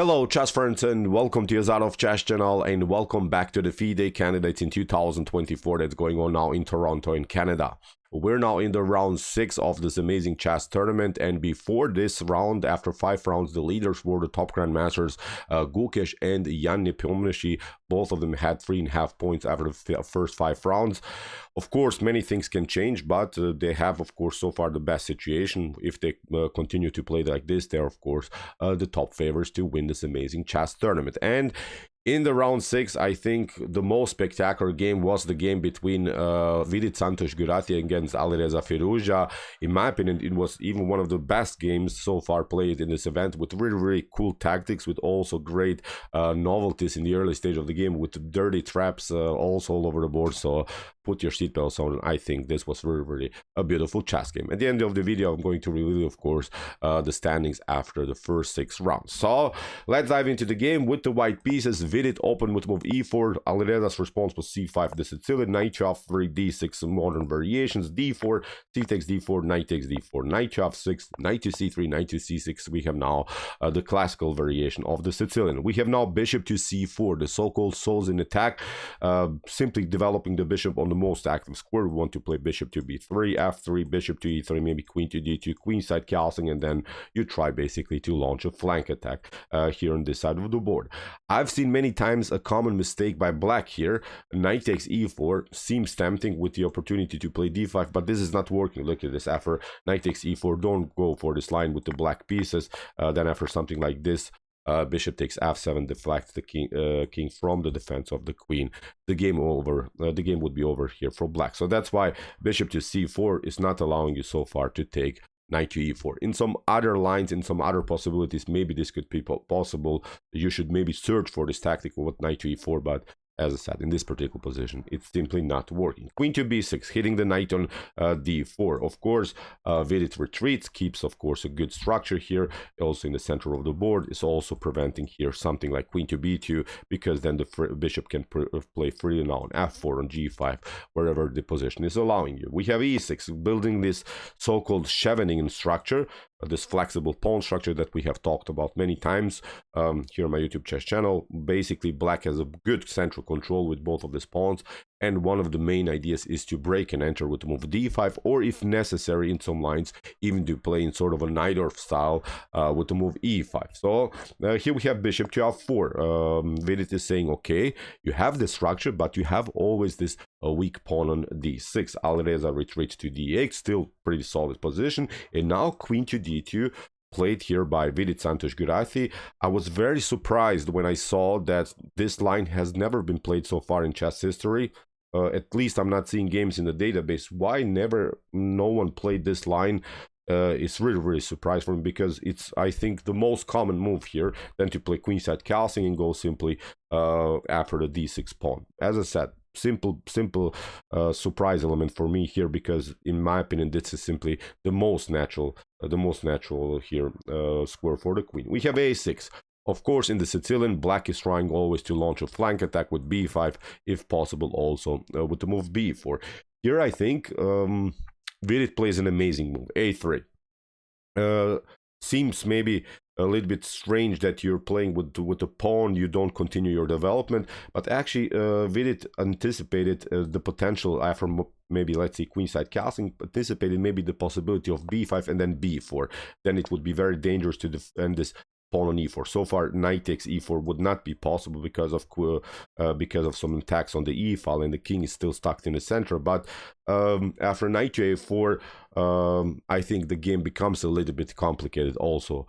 Hello chess friends and welcome to Jozarov chess channel and welcome back to the FIDE Candidates in 2024 that's going on now in Toronto in Canada. We're now in the round 6 of this amazing chess tournament, and before this round, after 5 rounds, the leaders were the top grandmasters Gukesh and Jan Nepomniachtchi. Both of them had 3.5 points after the first 5 rounds. Of course, many things can change, but they have, of course, so far the best situation. If they continue to play like this, they're, of course, the top favorites to win this amazing chess tournament. And in the round 6, I think the most spectacular game was the game between Vidit Santosh Gujrathi against Alireza FIrouzja. In my opinion, it was even one of the best games so far played in this event, with really, really cool tactics, with also great novelties in the early stage of the game, with dirty traps also all over the board. So put your seatbelts on. I think this was really, really a beautiful chess game. At the end of the video, I'm going to reveal, of course, the standings after the first 6 rounds. So let's dive into the game with the white pieces. Vidit opened with move e4. Alireza's response was c5, the Sicilian, knight to f3, d6, modern variations, d4, c takes d4, knight takes d4, knight to f6, knight to c3, knight to c6. We have now the classical variation of the Sicilian. We have now bishop to c4, the so-called souls in attack, simply developing the bishop on the most active square. We want to play bishop to b3, f3, bishop to e3, maybe queen to d2, queenside castling, and then you try basically to launch a flank attack here on this side of the board. I've seen many times a common mistake by black here. Knight takes e4 seems tempting with the opportunity to play d5, but this is not working. Look at this. After knight takes e4, don't go for this line with the black pieces. Then after something like this, bishop takes f7, deflects the king from the defense of the queen. The game would be over here for black. So that's why bishop to c4 is not allowing you so far to take knight to e4. In some other lines, in some other possibilities, maybe this could be possible. You should maybe search for this tactic with knight to e4, but as I said, in this particular position, it's simply not working. Queen to b6, hitting the knight on d4. Of course, Vidit retreats, keeps, of course, a good structure here. Also in the center of the board is also preventing here something like queen to b2, because then the bishop can play freely now on f4, on g5, wherever the position is allowing you. We have e6, building this so-called Scheveningen structure, this flexible pawn structure that we have talked about many times here on my YouTube chess channel. Basically, black has a good central control with both of these pawns, and one of the main ideas is to break and enter with the move d5, or if necessary in some lines, even to play in sort of a Najdorf style with the move e5. So here we have bishop to f4. Vidit is saying, okay, you have the structure, but you have always this weak pawn on d6. Alireza retreats to d8, still pretty solid position, and now queen to d2, played here by Vidit Santosh Gujrathi. I was very surprised when I saw that this line has never been played so far in chess history. At least I'm not seeing games in the database. Why no one played this line? It's really, really surprised for me, because it's, I think, the most common move here than to play queenside castling and go simply after the d6 pawn. As I said, simple surprise element for me here, because in my opinion this is simply the most natural here square for the queen. We have a6. Of course, in the Sicilian, black is trying always to launch a flank attack with b5, if possible also with the move b4. Here I think Vidit plays an amazing move, a3. Seems maybe a little bit strange that you're playing with the pawn, you don't continue your development, but actually Vidit anticipated the potential after maybe, let's say, queenside castling, anticipated maybe the possibility of b5 and then b4. Then it would be very dangerous to defend this pawn on e4. So far, knight takes e4 would not be possible because of some attacks on the e file, and the king is still stuck in the center. But after knight to a4, I think the game becomes a little bit complicated also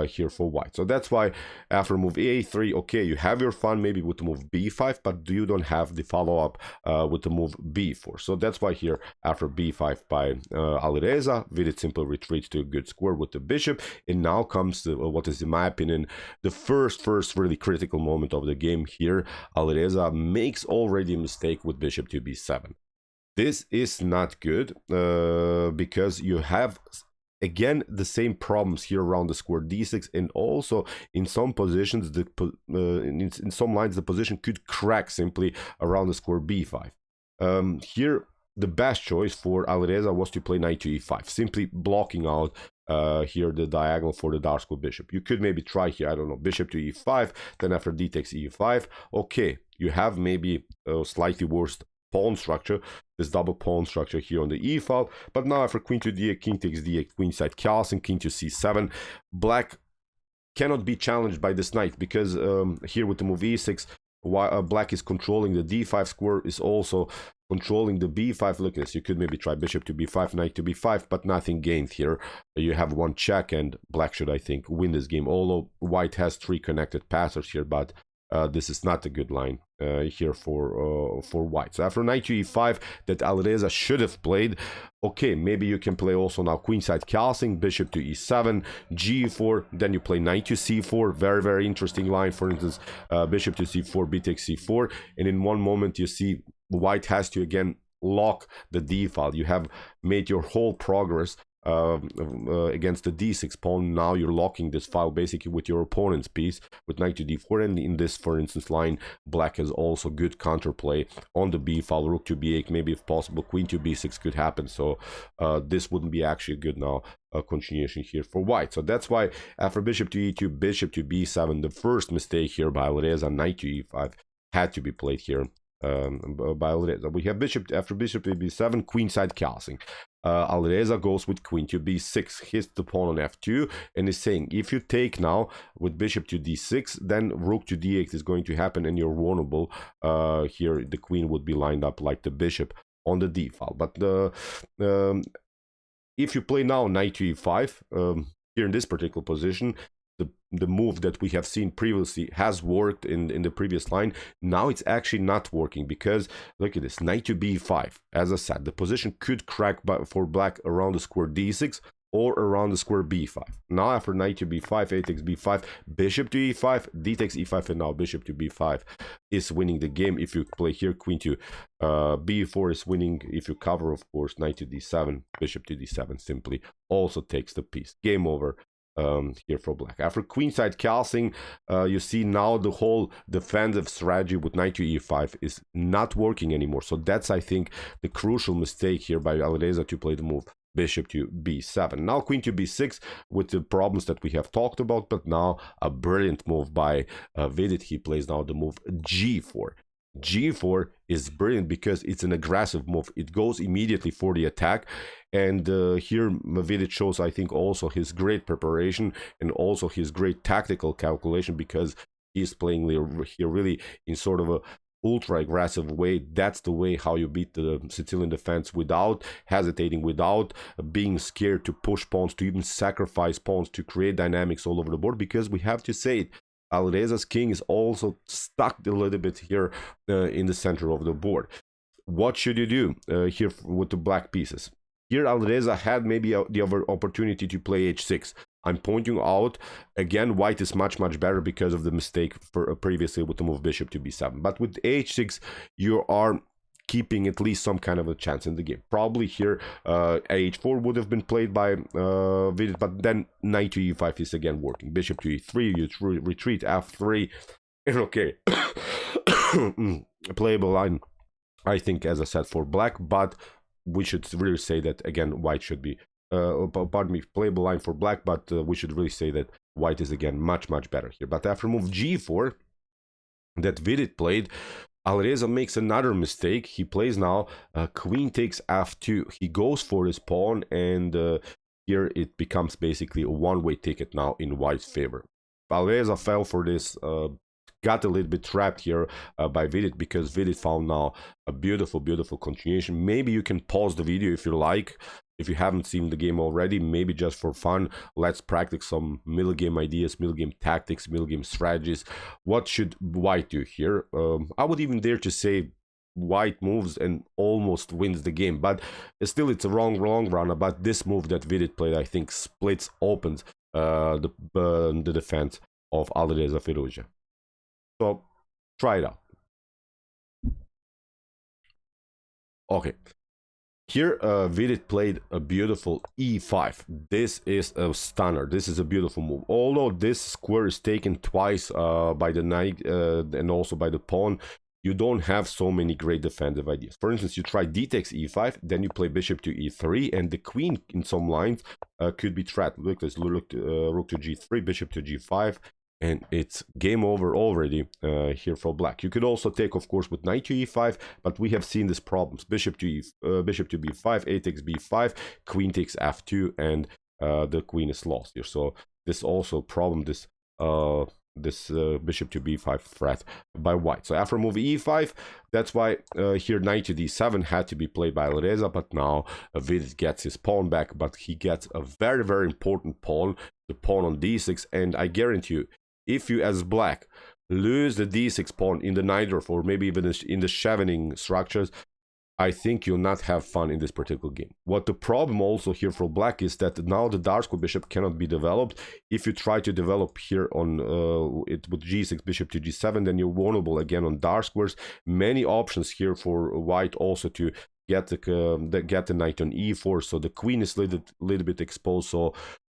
here for white. So that's why after move a3, okay, you have your fun maybe with the move b5, but you don't have the follow-up with the move b4. So that's why here after b5 by Alireza, Vidit simply retreats to a good square with the bishop, and now comes what is, in my opinion, the first really critical moment of the game here. Alireza makes already a mistake with bishop to b7. This is not good because you have again the same problems here around the square d6, and also in some positions in some lines the position could crack simply around the square b5. Here the best choice for Alireza was to play knight to e5, simply blocking out here the diagonal for the dark square bishop. You could maybe try here, I don't know, bishop to e5, then after d takes e5. Okay, you have maybe a slightly worse pawn structure, this double pawn structure here on the e file, but now after queen to d8, king takes d8, queenside castling, king to c7. Black cannot be challenged by this knight because here with the move e6, while black is controlling the d5 square, is also controlling the b5. Look at this, you could maybe try bishop to b5, knight to b5, but nothing gained here. You have one check, and black should, I think, win this game, although white has 3 connected passers here, but this is not a good line here for white. So after knight to e5 that Alireza should have played, okay, maybe you can play also now queenside castling, bishop to e7, g4, then you play knight to c4, very, very interesting line. For instance, bishop to c4, b takes c4, and in one moment you see white has to again lock the d file. You have made your whole progress against the d6 pawn. Now you're locking this file basically with your opponent's piece with knight to d4, and in this, for instance, line, black has also good counterplay on the b file, rook to b8, maybe if possible queen to b6 could happen. So this wouldn't be actually good now continuation here for white. So that's why after bishop to e2, bishop to b7, the first mistake here by Alireza, knight to e5, had to be played here by Alireza. We have bishop after bishop to b7, queenside castling. Alireza goes with queen to b6, hits the pawn on f2, and is saying if you take now with bishop to d6, then rook to d8 is going to happen, and you're vulnerable. Here the queen would be lined up like the bishop on the d file. But if you play now knight to e5, here in this particular position, the move that we have seen previously has worked in the previous line. Now it's actually not working because look at this, knight to b5. As I said, the position could crack for black around the square d6 or around the square b5. Now after knight to b5, a takes b5, bishop to e5, d takes e5, and now bishop to b5 is winning the game. If you play here queen to b4 is winning. If you cover, of course, knight to d7, bishop to d7 simply also takes the piece. Game over here for black. After queenside castling, you see now the whole defensive strategy with knight to e5 is not working anymore. So that's, I think, the crucial mistake here by Alireza to play the move bishop to b7. Now queen to b6 with the problems that we have talked about, but now a brilliant move by Vidit. He plays now the move g4. G4 is brilliant because it's an aggressive move. It goes immediately for the attack, and here Vidit shows, I think, also his great preparation and also his great tactical calculation, because he's playing here really in sort of a ultra aggressive way. That's the way how you beat the Sicilian defense without hesitating, without being scared to push pawns, to even sacrifice pawns, to create dynamics all over the board. Because we have to say it, Alireza's king is also stuck a little bit here in the center of the board. What should you do here with the black pieces? Here Alireza had maybe the other opportunity to play h6. I'm pointing out, again, white is much better because of the mistake for previously with the move bishop to b7. But with h6, you are keeping at least some kind of a chance in the game. Probably here h4 would have been played by Vidit, but then knight to e5 is again working. Bishop to e3, you retreat f3, and okay, playable line, I think, as I said, for black, but we should really say that again white should be pardon me, playable line for black, but we should really say that white is again much better here. But after move g4 that Vidit played, Alireza makes another mistake. He plays now queen takes f2. He goes for his pawn, and here it becomes basically a one-way ticket now in white's favor. Alireza fell for this, got a little bit trapped here by Vidit, because Vidit found now a beautiful continuation. Maybe you can pause the video if you like. If you haven't seen the game already, maybe just for fun, let's practice some middle game ideas, middle game tactics, middle game strategies. What should white do here? I would even dare to say white moves and almost wins the game, but still it's a wrong runner. But this move that Vidit played, I think, splits opens the defense of Alireza FIrouzja. So try it out. Okay. Here, Vidit played a beautiful e5. This is a stunner. This is a beautiful move. Although this square is taken twice by the knight and also by the pawn, you don't have so many great defensive ideas. For instance, you try d takes e5, then you play bishop to e3, and the queen in some lines could be trapped. Look, let's look rook to g3, bishop to g5, and it's game over already here for black. You could also take, of course, with knight to e5, but we have seen these problems. Bishop to b5, a takes b5, queen takes f2, and the queen is lost here. So this also problem, this bishop to b5 threat by white. So after move e5, that's why here knight to d7 had to be played by Alireza, but now Vidit gets his pawn back, but he gets a very, very important pawn, the pawn on d6, and I guarantee you, if you as black lose the d6 pawn in the Najdorf or maybe even in the Chevening structures, I think you'll not have fun in this particular game. What the problem also here for black is that now the dark square bishop cannot be developed. If you try to develop here on it with g6, bishop to g7, then you're vulnerable again on dark squares. Many options here for white also to get the knight on e4, so the queen is a little bit exposed. So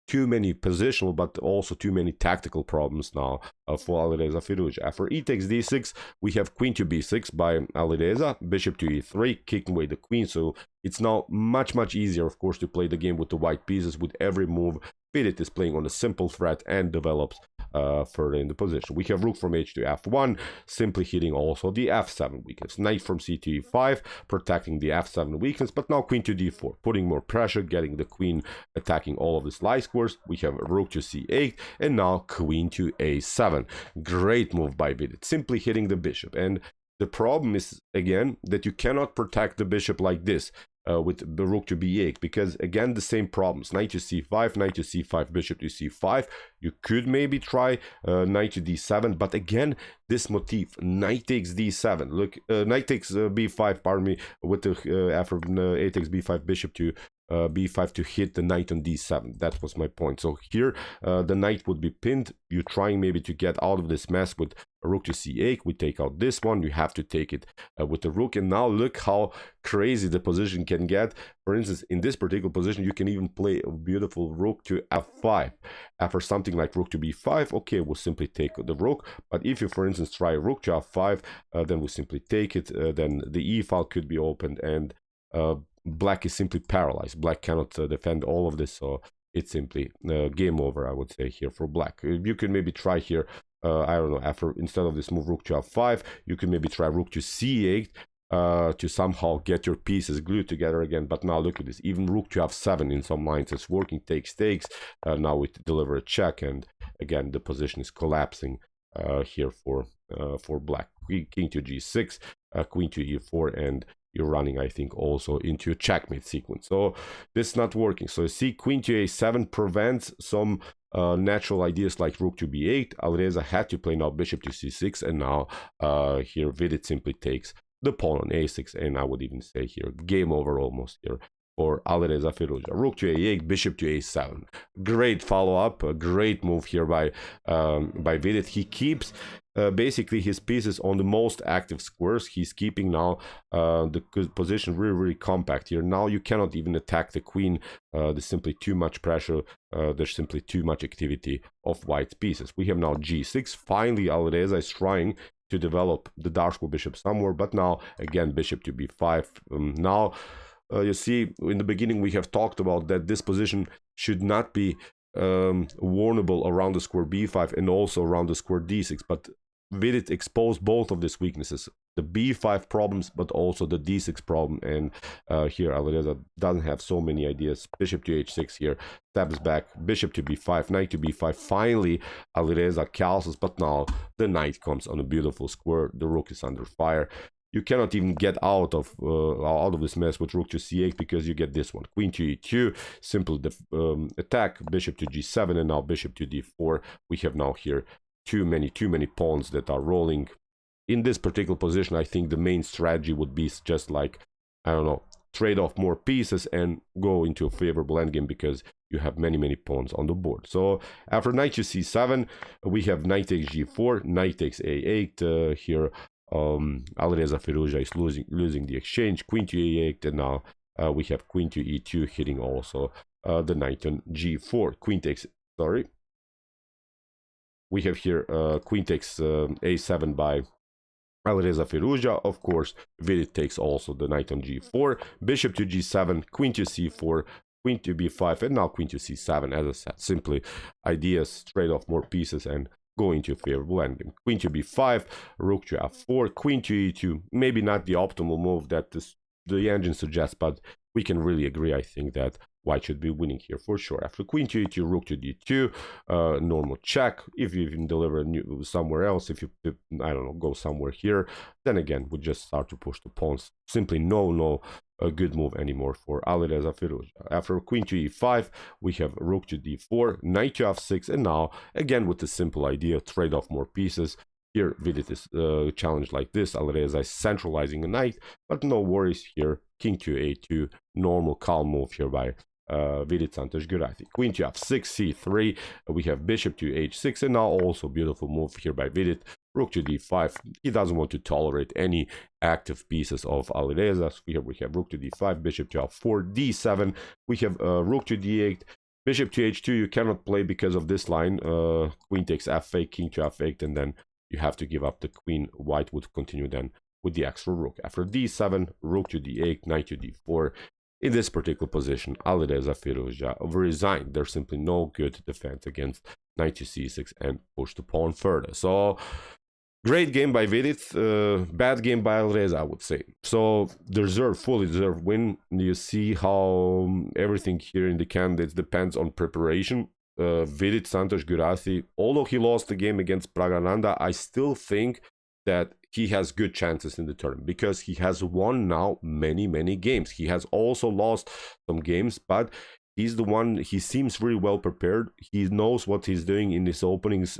too many positional, but also too many tactical problems now for Alireza FIrouzja. After e takes d6, we have queen to b6 by Alireza, bishop to e3, kicking away the queen. So it's now much, much easier, of course, to play the game with the white pieces. With every move, Vidit is playing on a simple threat and develops further in the position. We have rook from h to f1, simply hitting also the f7 weakness. Knight from c to e5, protecting the f7 weakness, but now queen to d4, putting more pressure, getting the queen attacking all of these light squares. We have rook to c8, and now queen to a7. Great move by Vidit, simply hitting the bishop. And the problem is, again, that you cannot protect the bishop like this. With the rook to b8, because again the same problems. Knight to c5, knight to c5, bishop to c5. You could maybe try knight to d7, but again this motif, knight takes d7. Look, knight takes b5, pardon me, with the after a takes b5, bishop to b5 to hit the knight on d7. That was my point. So here the knight would be pinned. You're trying maybe to get out of this mess with a rook to c8. We take out this one. You have to take it with the rook. And now look how crazy the position can get. For instance, in this particular position, you can even play a beautiful rook to f5. After something like rook to b5, okay, we'll simply take the rook. But if you, for instance, try rook to f5, then we'll simply take it. Then the e file could be opened, and black is simply paralyzed. Black cannot defend all of this, so it's simply game over, I would say, here for black. You could maybe try here, I don't know, after instead of this move rook to f5, you could maybe try rook to c8 to somehow get your pieces glued together again. But now look at this, even rook to f7 in some lines is working, takes. Now we deliver a check, and again the position is collapsing here for black. King to g6, queen to e4, and you're running, I think, also into a checkmate sequence. So this is not working. So you see, queen to a7 prevents some natural ideas like rook to b8. Alireza had to play now bishop to c6, and now here Vidit simply takes the pawn on a6, and I would even say here game over almost here for Alireza FIrouzja. Rook to a8, bishop to a7. Great follow-up, a great move here by Vidit. He keeps basically his pieces on the most active squares. He's keeping now the position really, really compact here. Now you cannot even attack the queen. There's simply too much pressure. There's simply too much activity of white's pieces. We have now g6. Finally, Alireza is trying to develop the dark square bishop somewhere, but now again bishop to b5. Now you see, in the beginning we have talked about that this position should not be warnable around the square b5 and also around the square d6, but Vidit exposed both of these weaknesses, the b5 problems but also the d6 problem, and here Alireza doesn't have so many ideas. Bishop to h6 here, steps back, bishop to b5, knight to b5. Finally Alireza castles, but now the knight comes on a beautiful square. The rook is under fire. You cannot even get out of this mess with rook to c8, because you get this one, queen to e2, simple attack, bishop to g7, and now bishop to d4. We have now here too many pawns that are rolling. In this particular position, I think the main strategy would be just like, I don't know, trade off more pieces and go into a favorable endgame, because you have many pawns on the board. So after knight to c7, we have knight takes g4, knight takes a8 here. Alireza FIrouzja is losing the exchange, queen to a8, and now we have queen to e2 hitting also the knight on g4. Queen takes, sorry. We have here queen takes a7 by Alireza FIrouzja, of course. Vidit takes also the knight on g4, bishop to g7, queen to c4, queen to b5, and now queen to c7. As I said, simply ideas, trade off more pieces and go into a favorable endgame. Queen to b5, rook to f4, queen to e2. Maybe not the optimal move that the engine suggests, but we can really agree, I think, that white should be winning here for sure. After queen to e2, rook to d2, normal check. If you even deliver somewhere else, if you, I don't know, go somewhere here, then again, we just start to push the pawns. Simply no a good move anymore for Alireza FIrouzja. After queen to e5, we have rook to d4, knight to f6, and now, again, with the simple idea, trade off more pieces. Here, Vidit is challenged like this. Alireza is centralizing a knight, but no worries here. King to a2, normal calm move here by Vidit Santosh Gujrathi. Queen to f6, c3, we have bishop to h6, and now also beautiful move here by Vidit. Rook to d5, he doesn't want to tolerate any active pieces of Alireza. Here we have rook to d5, bishop to f4, d7, we have rook to d8, bishop to h2, you cannot play because of this line. Queen takes f8, king to f8, and then you have to give up the queen. White would continue then with the extra rook. After d7, rook to d8, knight to d4. In this particular position, Alireza FIrouzja resigned. There's simply no good defense against knight to c6 and push the pawn further. So, great game by Vidit, bad game by Alireza, I would say. So, fully deserved win. You see how everything here in the candidates depends on preparation. Vidit Santosh Gujrathi, although he lost the game against Pragananda, I still think that he has good chances in the tournament because he has won now many games. He has also lost some games, but he's the one, he seems really well prepared. He knows what he's doing in his openings.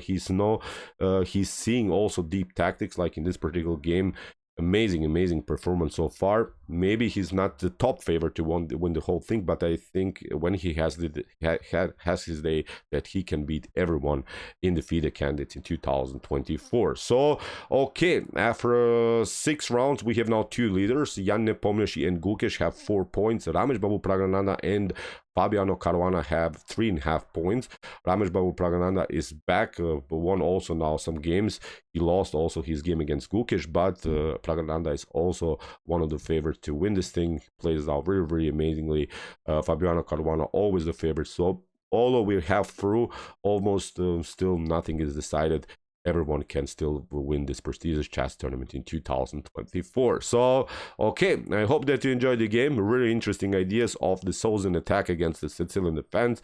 He's seeing also deep tactics, like in this particular game. Amazing performance so far. Maybe he's not the top favorite to win the whole thing, but I think when he has his day, that he can beat everyone in the FIDE candidates in 2024. So, okay, after 6 rounds, we have now 2 leaders. Jan Nepomniachtchi and Gukesh have 4 points. Ramesh Babu Pragananda and Fabiano Caruana have 3.5 points. Ramesh Babu Pragananda is back, won also now some games. He lost also his game against Gukesh, but Pragananda is also one of the favorites to win this thing. He plays out very amazingly. Fabiano Caruana always the favorite. So although we have through almost still nothing is decided, everyone can still win this prestigious chess tournament in 2024. So, okay, I hope that you enjoyed the game. Really interesting ideas of the Southern attack against the Sicilian defense.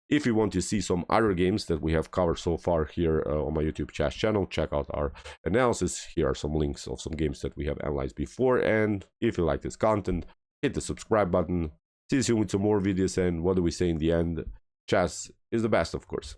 If you want to see some other games that we have covered so far here on my YouTube chess channel, check out our analysis. Here are some links of some games that we have analyzed before. And if you like this content, hit the subscribe button. See you soon with some more videos. And what do we say in the end? Chess is the best, of course.